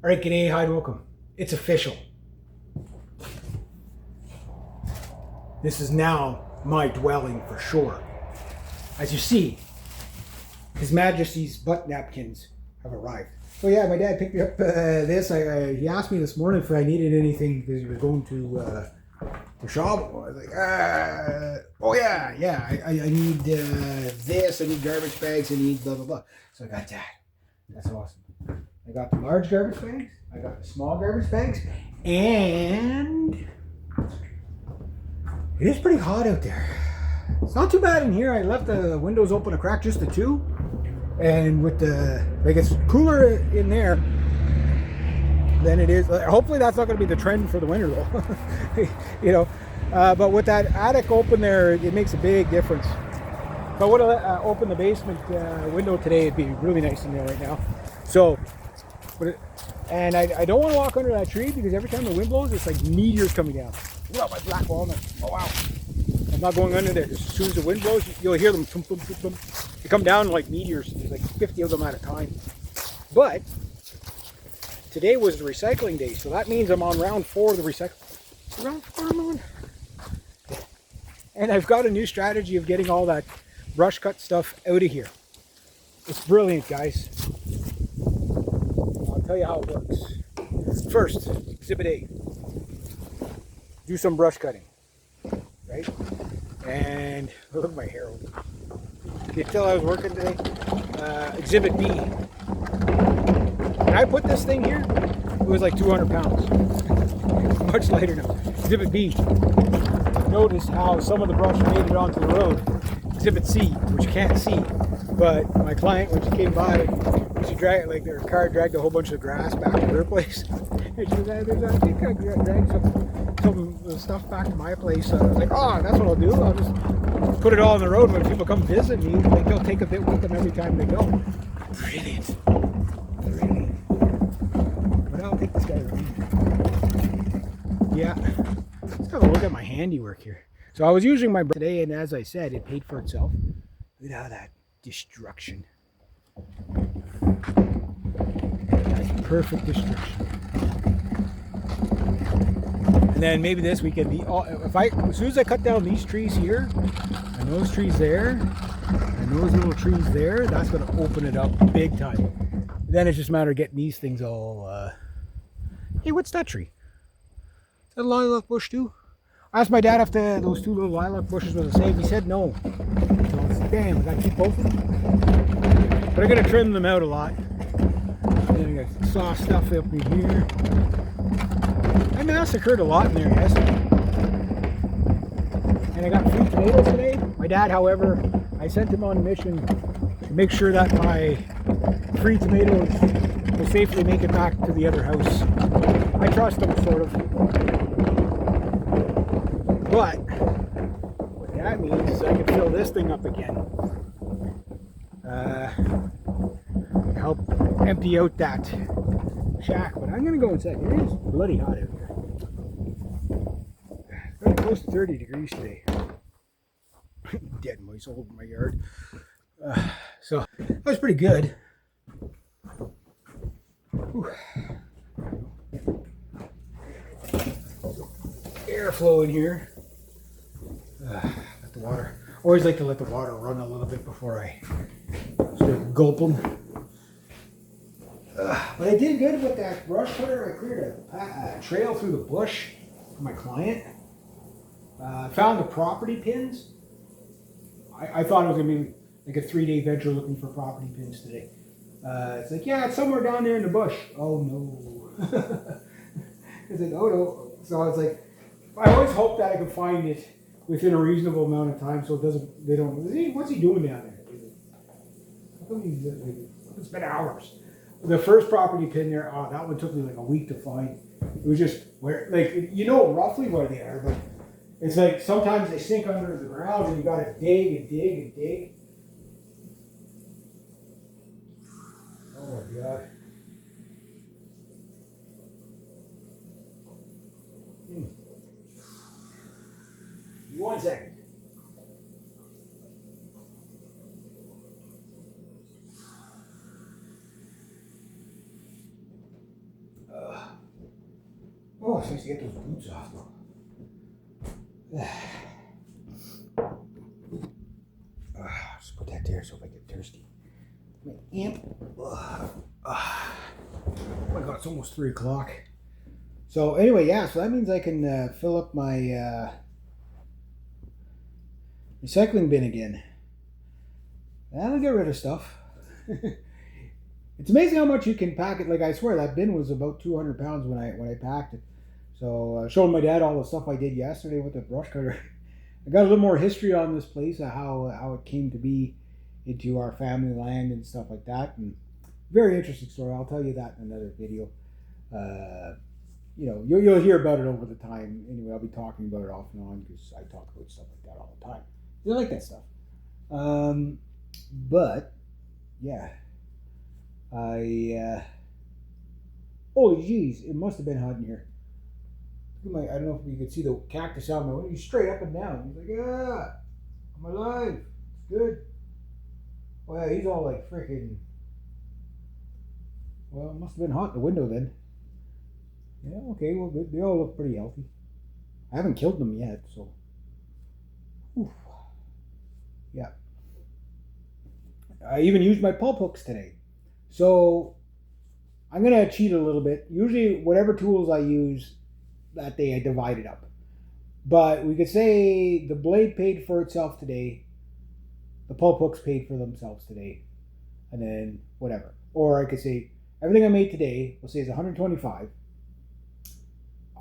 All right, g'day, hi, and welcome. It's official. This is now my dwelling for sure. As you see, His Majesty's butt napkins have arrived. So yeah, my dad picked me up this. He asked me this morning if I needed anything because he was going to shop. I was like, oh yeah, I need this. I need garbage bags. I need blah blah blah. So I got that. That's awesome. I got the large garbage bags. I got the small garbage bags, and it is pretty hot out there. It's not too bad in here. I left the windows open a crack, just the two, and with the it's cooler in there than it is. Hopefully, that's not going to be the trend for the winter, though. But with that attic open there, it makes a big difference. If I would have opened the basement window today, it'd be really nice in there right now. So, and I don't want to walk under that tree because every time the wind blows, it's like meteors coming down. Look at my black walnut. Oh wow! I'm not going under there. As soon as the wind blows, you'll hear them. Boom, boom, boom, boom. They come down like meteors. There's like 50 of them at a time. But today was the recycling day, so that means I'm on round 4 of the recycling. Round 4 I'm on. And I've got a new strategy of getting all that brush cut stuff out of here. It's brilliant, guys. I'll tell you how it works. First, exhibit A. Do some brush cutting, right? And look at my hair. You can tell I was working today. Exhibit B. When I put this thing here, it was like 200 pounds. It's much lighter now. Exhibit B. Notice how some of the brush made it onto the road. Exhibit C, which you can't see, but my client, when she came by, she dragged, like their car dragged a whole bunch of grass back to her place. And she was like, I think I dragged some stuff back to my place. I was like, oh, that's what I'll do. I'll just put it all on the road. When people come visit me, like, they'll take a bit with them every time they go. Brilliant. But I'll take this guy around. Yeah. Let's have a look at my handiwork here. So I was using my brush today, and as I said, it paid for itself. Look at that destruction. That's perfect destruction. And then maybe this weekend, as soon as I cut down these trees here, and those trees there, and those little trees there, that's going to open it up big time. Then it's just a matter of getting these things all. Hey, what's that tree? Is that a lilac bush too? I asked my dad if those 2 little lilac bushes were the same. He said no. So damn, I gotta keep both of them. But I'm gonna trim them out a lot. And then I got saw stuff up in here. I massacred a lot in there yesterday. And I got 3 tomatoes today. My dad, however, I sent him on a mission to make sure that my 3 tomatoes will safely make it back to the other house. I trust him, sort of. But what that means is I can fill this thing up again. Help empty out that shack. But I'm going to go inside. It is bloody hot out here. It's very close to 30 degrees today. Dead mice all over my yard. So that was pretty good. Whew. Airflow in here. Let the water. Always like to let the water run a little bit before I start gulping. But I did good with that brush cutter. I cleared a trail through the bush for my client. Found the property pins. I thought it was going to be like a 3-day venture looking for property pins today. It's like, yeah, it's somewhere down there in the bush. Oh no. It's like, oh no. So I was like, I always hope that I can find it within a reasonable amount of time, so they don't. What's he doing down there? How come it's been hours. The first property pin there, that one took me like a week to find. It was just where, like, you know roughly where they are, but it's like sometimes they sink under the ground and you gotta dig and dig and dig. Oh my God. One second. it's nice to get those boots off though. Just put that there so if I get thirsty. My amp. Oh my god, it's almost 3 o'clock. So anyway, yeah, so that means I can fill up my recycling bin again. That'll get rid of stuff. It's amazing how much you can pack it. Like, I swear that bin was about 200 pounds when I packed it. So showing my dad all the stuff I did yesterday with the brush cutter. I got a little more history on this place, how it came to be into our family land and stuff like that. And very interesting story. I'll tell you that in another video. You'll hear about it over the time. Anyway, I'll be talking about it off and on because I talk about stuff like that all the time. I like that stuff. But yeah, holy jeez, it must have been hot in here. I don't know if you could see the cactus on my window. He's straight up and down. He's like, yeah, I'm alive. It's good. Oh yeah, he's all like freaking. Well, it must have been hot in the window then. Yeah, okay, well, good. They all look pretty healthy. I haven't killed them yet, so. Oof. Yeah. I even used my pulp hooks today. So, I'm going to cheat a little bit. Usually, whatever tools I use that day, I divide it up. But we could say the blade paid for itself today. The pulp hooks paid for themselves today. And then whatever. Or I could say everything I made today, we'll say is 125.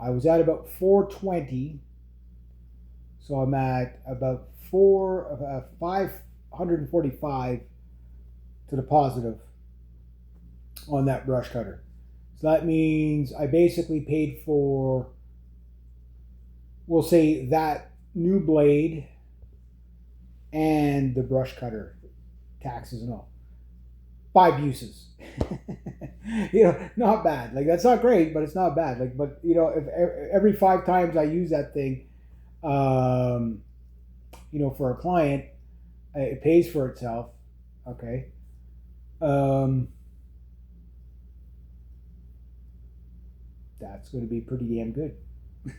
I was at about 420. So I'm at about 545 to the positive on that brush cutter. So that means I basically paid for, we'll say, that new blade and the brush cutter, taxes and all. 5 uses. Not bad. Like, that's not great, but it's not bad. Like, but if every 5 times I use that thing, for a client, it pays for itself. Okay. That's going to be pretty damn good.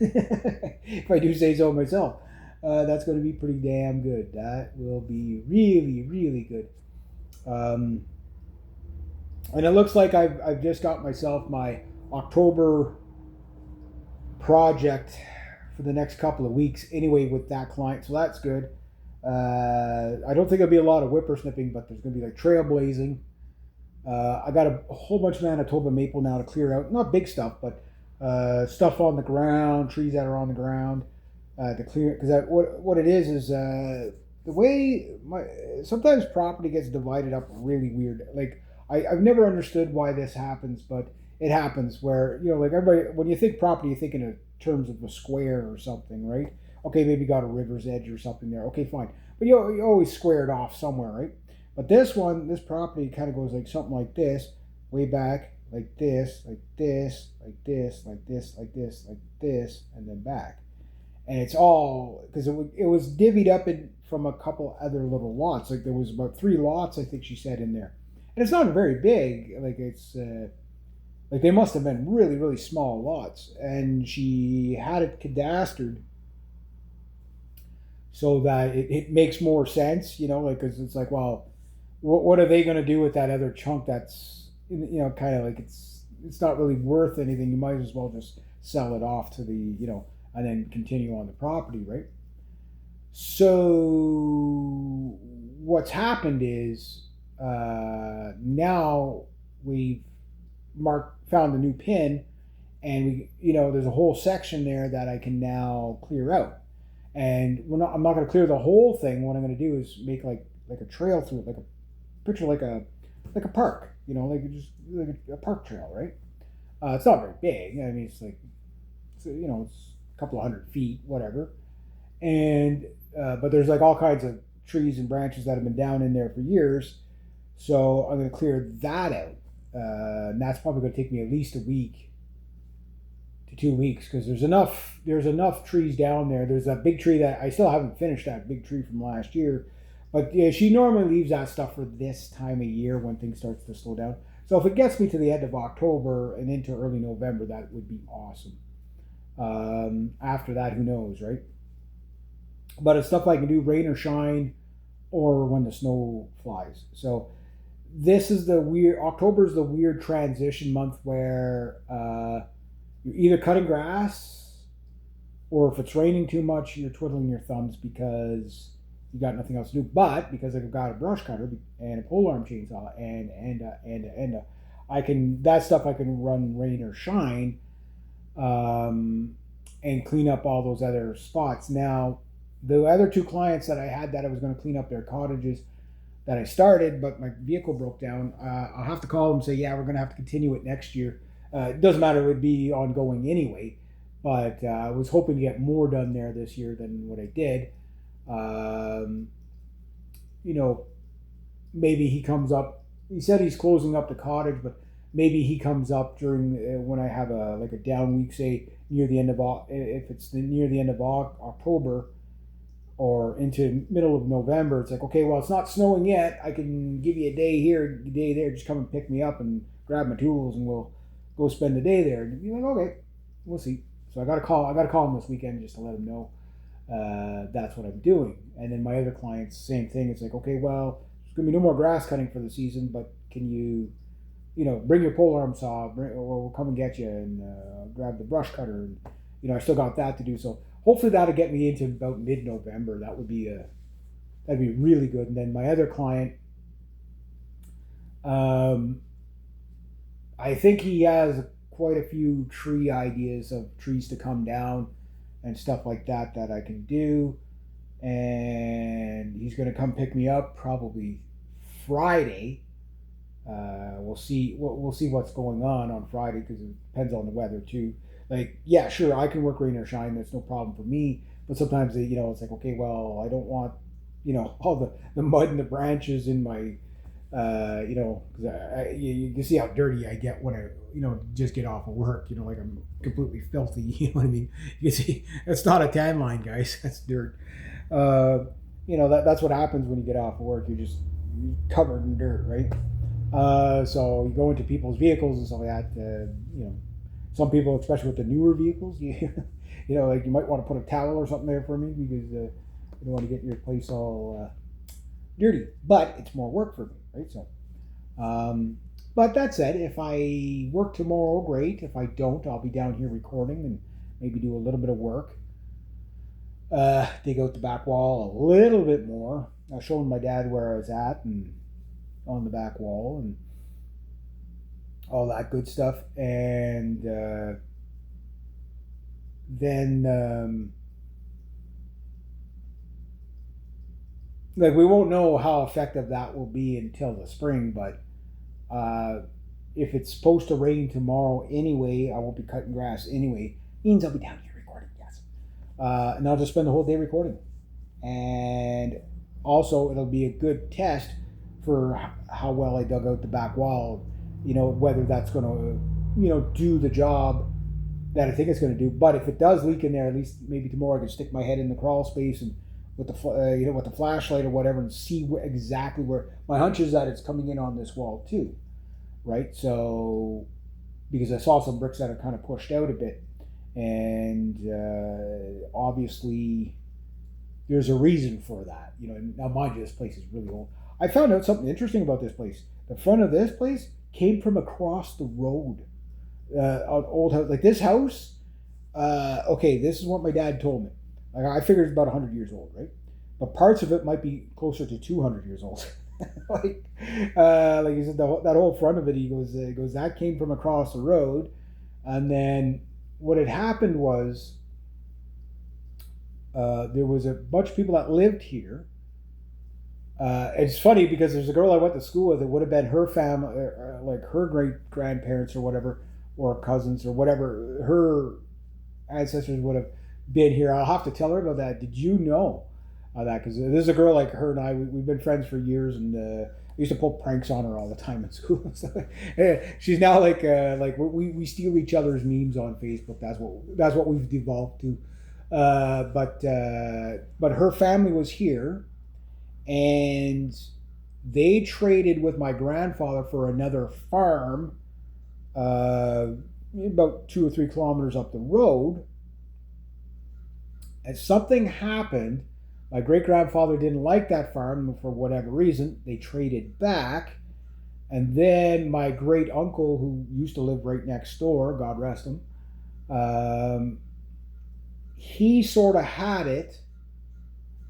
If I do say so myself, that's going to be pretty damn good. That will be really, really good. And it looks like I've just got myself my October project for the next couple of weeks anyway with that client, so that's good. I don't think there'll be a lot of whippersnipping, but there's going to be like trailblazing. I got a whole bunch of Manitoba maple now to clear out. Not big stuff, but stuff on the ground, trees that are on the ground to clear it. Because what it is the way sometimes property gets divided up really weird. Like I've never understood why this happens, but it happens where, like everybody, when you think property, you think in terms of a square or something, right? Okay, maybe you got a river's edge or something there. Okay, fine. But you always square it off somewhere, right? But this property kind of goes like something like this, way back, like this, like this, like this, like this, like this, like this, and then back. And it's all, because it was divvied up from a couple other little lots. Like there was about 3 lots, I think she said, in there. And it's not very big. Like it's, like they must have been really, really small lots. And she had it cadastered so that it makes more sense, like, because it's like, well, what are they going to do with that other chunk that's, kind of like it's not really worth anything. You might as well just sell it off to the, and then continue on the property, right? So what's happened is now we've found a new pin, and there's a whole section there that I can now clear out. And I'm not going to clear the whole thing. What I'm going to do is make like a trail through it, like a picture, like a park, like just like a park trail, right? It's not very big. I mean, it's like, it's a couple of 100 feet, whatever. And but there's like all kinds of trees and branches that have been down in there for years. So I'm going to clear that out. And that's probably going to take me at least a week to 2 weeks, because there's enough trees down there. There's that big tree that I still haven't finished, that big tree from last year. But yeah, she normally leaves that stuff for this time of year when things starts to slow down. So if it gets me to the end of October and into early November, that would be awesome. After that, who knows, right? But it's stuff I can do rain or shine, or when the snow flies. So this is the weird. October is the weird transition month where you're either cutting grass, or if it's raining too much, you're twiddling your thumbs because you got nothing else to do. But because I've got a brush cutter and a pole arm chainsaw and I can that stuff I can run rain or shine, and clean up all those other spots. Now, the other two clients that I had that I was going to clean up their cottages that I started, but my vehicle broke down. I'll have to call them and say, yeah, we're going to have to continue it next year. It doesn't matter; it would be ongoing anyway. But I was hoping to get more done there this year than what I did. Um, you know, maybe he comes up. He said he's closing up the cottage, but maybe he comes up during when I have a down week, say near the end of if it's near the end of October or into middle of November. It's like, okay, well, it's not snowing yet. I can give you a day here, a day there. Just come and pick me up and grab my tools, and we'll go spend the day there. And you're like, okay, we'll see. So I got to call him this weekend just to let him know that's what I'm doing. And then my other clients, same thing. It's like, okay, well, there's gonna be no more grass cutting for the season, but can you, bring your pole arm saw, or we'll come and get you and grab the brush cutter, and I still got that to do. So hopefully that'll get me into about mid-November. That'd be really good. And then my other client, I think he has quite a few tree ideas of trees to come down and stuff like that I can do. And he's going to come pick me up probably Friday. We'll see. We'll see what's going on Friday, because it depends on the weather too. Like, yeah, sure, I can work rain or shine. That's no problem for me. But sometimes, it's like, okay, well, I don't want, all the mud and the branches in my, because you can see how dirty I get when I, just get off of work. Like I'm completely filthy. You know what I mean? You can see it's not a tan line, guys. That's dirt. That's what happens when you get off of work. You're covered in dirt, right? So you go into people's vehicles and stuff like that. Some people, especially with the newer vehicles, like you might want to put a towel or something there for me, because you don't want to get your place all dirty. But it's more work for me, right? So, but that said, if I work tomorrow, great. If I don't, I'll be down here recording and maybe do a little bit of work. Dig out the back wall a little bit more. I showed my dad where I was at and on the back wall and all that good stuff. And then we won't know how effective that will be until the spring, but if it's supposed to rain tomorrow anyway, I won't be cutting grass anyway. Means I'll be down here recording, yes. And I'll just spend the whole day recording. And also, it'll be a good test for how well I dug out the back wall, whether that's going to, do the job that I think it's going to do. But if it does leak in there, at least maybe tomorrow I can stick my head in the crawl space and with the with the flashlight or whatever, and see exactly where my hunch is that it's coming in on this wall too, right? So because I saw some bricks that are kind of pushed out a bit, and obviously there's a reason for that. Now mind you, this place is really old. I found out something interesting about this place. The front of this place came from across the road. An old house, like this house. Okay, this is what my dad told me. Like, I figured it's about 100 years old, right? But parts of it might be closer to 200 years old. like he said, that whole front of it, he goes, that came from across the road. And then what had happened was there was a bunch of people that lived here. It's funny because there's a girl I went to school with. It would have been her family, like her great grandparents or whatever, or cousins or whatever. Her ancestors would have been here. I'll have to tell her about that. Did you know that? Because there's a girl like her and I. We've been friends for years, and I used to pull pranks on her all the time in school. So, she's now like we steal each other's memes on Facebook. That's what we've devolved to. But her family was here. And they traded with my grandfather for another farm about 2 or 3 kilometers up the road. And something happened. My great grandfather didn't like that farm for whatever reason. They traded back. And then my great uncle, who used to live right next door, God rest him, um, he sort of had it.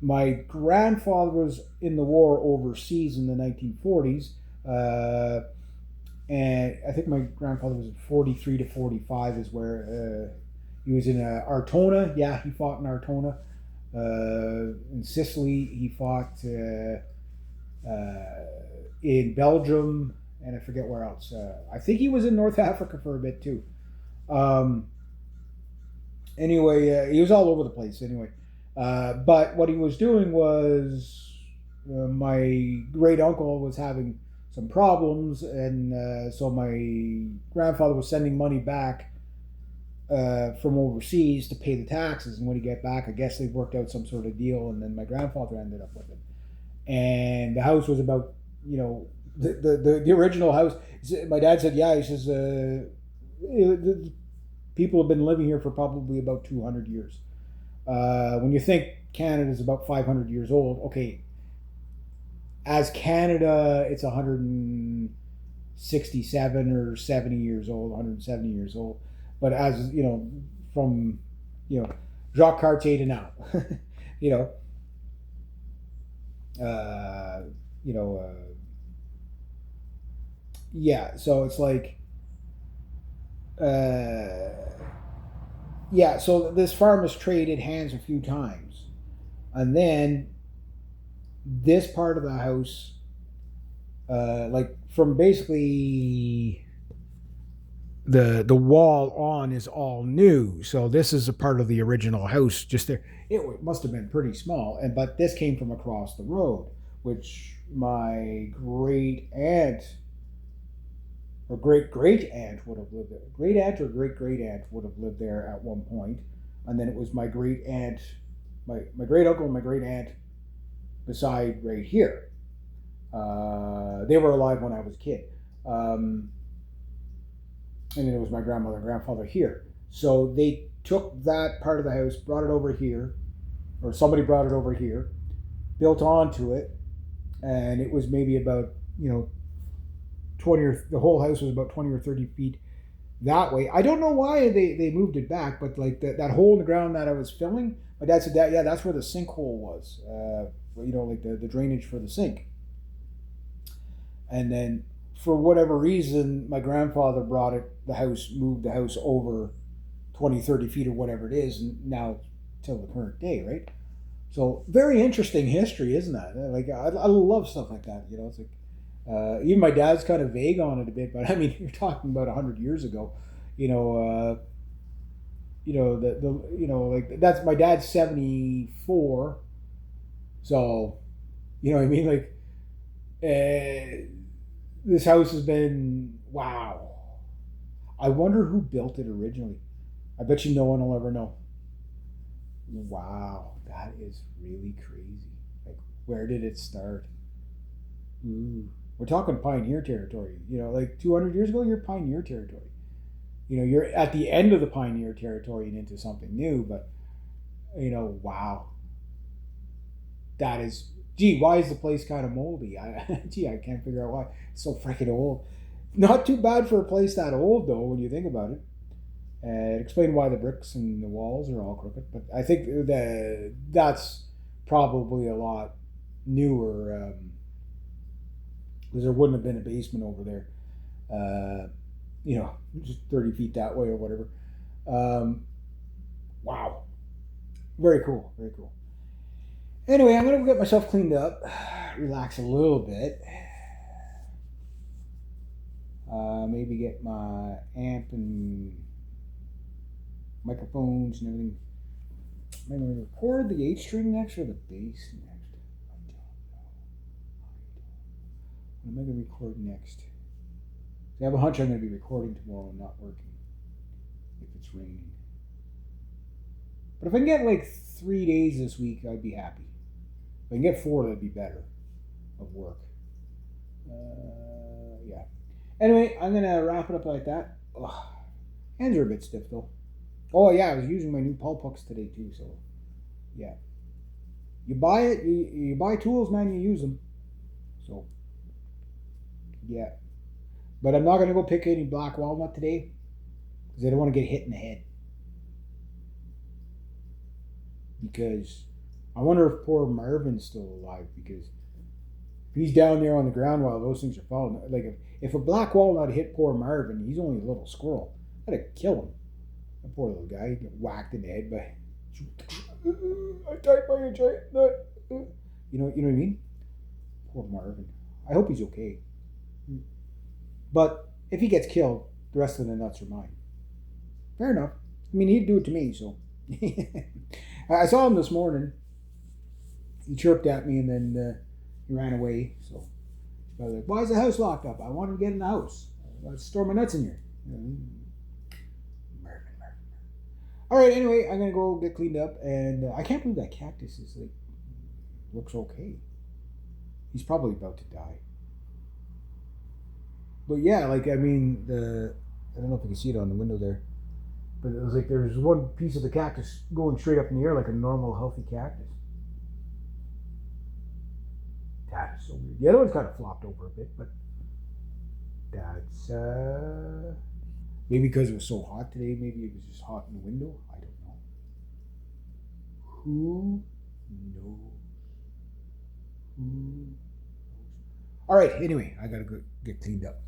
My grandfather was in the war overseas in the 1940s. And I think my grandfather was 43 to 45 is where he was in Artona. Yeah, he fought in Artona. In Sicily, he fought in Belgium, and I forget where else. I think he was in North Africa for a bit too. Um, anyway, he was all over the place. Anyway, but what he was doing was my great uncle was having some problems, and so my grandfather was sending money back from overseas to pay the taxes. And when he get back, I guess they worked out some sort of deal, and then my grandfather ended up with it. And the house was about, the original house. My dad said, yeah, he says people have been living here for probably about 200 years. When you think Canada is about 500 years old, okay, as Canada, it's 167 or 70 years old, 170 years old. But as, from, Jacques Cartier to now, you know, you know, yeah, so it's like, yeah, so this farm has traded hands a few times. And then this part of the house, like from basically the wall on is all new. So this is a part of the original house. Just there, it must have been pretty small. But this came from across the road, which my great aunt or great great aunt would have lived there. Great aunt or great great aunt would have lived there at one point, and then it was my great aunt, my great uncle and my great aunt beside right here. They were alive when I was a kid. And then it was my grandmother and grandfather here. So they took that part of the house, brought it over here, or somebody brought it over here, built onto it, and it was maybe about 20 or the whole house was about 20 or 30 feet that way. I don't know why they moved it back, but like that hole in the ground that I was filming, my dad said that that's where the sinkhole was. Like the drainage for the sink. And then for whatever reason, my grandfather moved the house over 20, 30 feet or whatever it is, and now till the current day, right? So very interesting history, isn't that? Like I love stuff like that. It's like even my dad's kind of vague on it a bit, but I mean, you're talking about 100 years ago. Like that's my dad's 74, so what I mean, like. This house has been, wow. I wonder who built it originally. I bet you no one will ever know. Wow, that is really crazy. Like, where did it start? Ooh, we're talking pioneer territory. Like 200 years ago, you're pioneer territory. You're at the end of the pioneer territory and into something new, but, wow. That is, gee, why is the place kind of moldy? I can't figure out why. It's so freaking old. Not too bad for a place that old, though, when you think about it. It explains why the bricks and the walls are all crooked. But I think that's probably a lot newer. Because there wouldn't have been a basement over there. Just 30 feet that way or whatever. Wow. Very cool. Very cool. Anyway, I'm going to get myself cleaned up, relax a little bit. Maybe get my amp and microphones and everything. Am I going to record the H string next or the bass next? I don't know. What am I going to record next? I have a hunch I'm going to be recording tomorrow and not working if it's raining. But if I can get like 3 days this week, I'd be happy. If I can get 4, that'd be better of work. Yeah. Anyway, I'm going to wrap it up like that. Ugh. Hands are a bit stiff, though. Oh, yeah, I was using my new Pulpux today, too, so Yeah. You buy it, you buy tools, man, you use them. So, yeah. But I'm not going to go pick any black walnut today because I don't want to get hit in the head. Because I wonder if poor Marvin's still alive because if he's down there on the ground while those things are falling. Like if a black walnut hit poor Marvin, he's only a little squirrel. I'd kill him. That poor little guy, he'd get whacked in the head by. I died by a giant nut. You know what I mean? Poor Marvin. I hope he's okay. But if he gets killed, the rest of the nuts are mine. Fair enough. I mean, he'd do it to me, so. I saw him this morning. He chirped at me and then he ran away. So I was like, "Why is the house locked up? I want to get in the house. Let's store my nuts in here." Marvin. All right. Anyway, I'm gonna go get cleaned up, and I can't believe that cactus is like looks okay. He's probably about to die. But yeah, like I mean, I don't know if you can see it on the window there, but it was like there's one piece of the cactus going straight up in the air like a normal, healthy cactus. That is so weird. The other one's kind of flopped over a bit, but that's maybe because it was so hot today. Maybe it was just hot in the window. I don't know. Who knows? Who knows? All right. Anyway, I gotta go get cleaned up.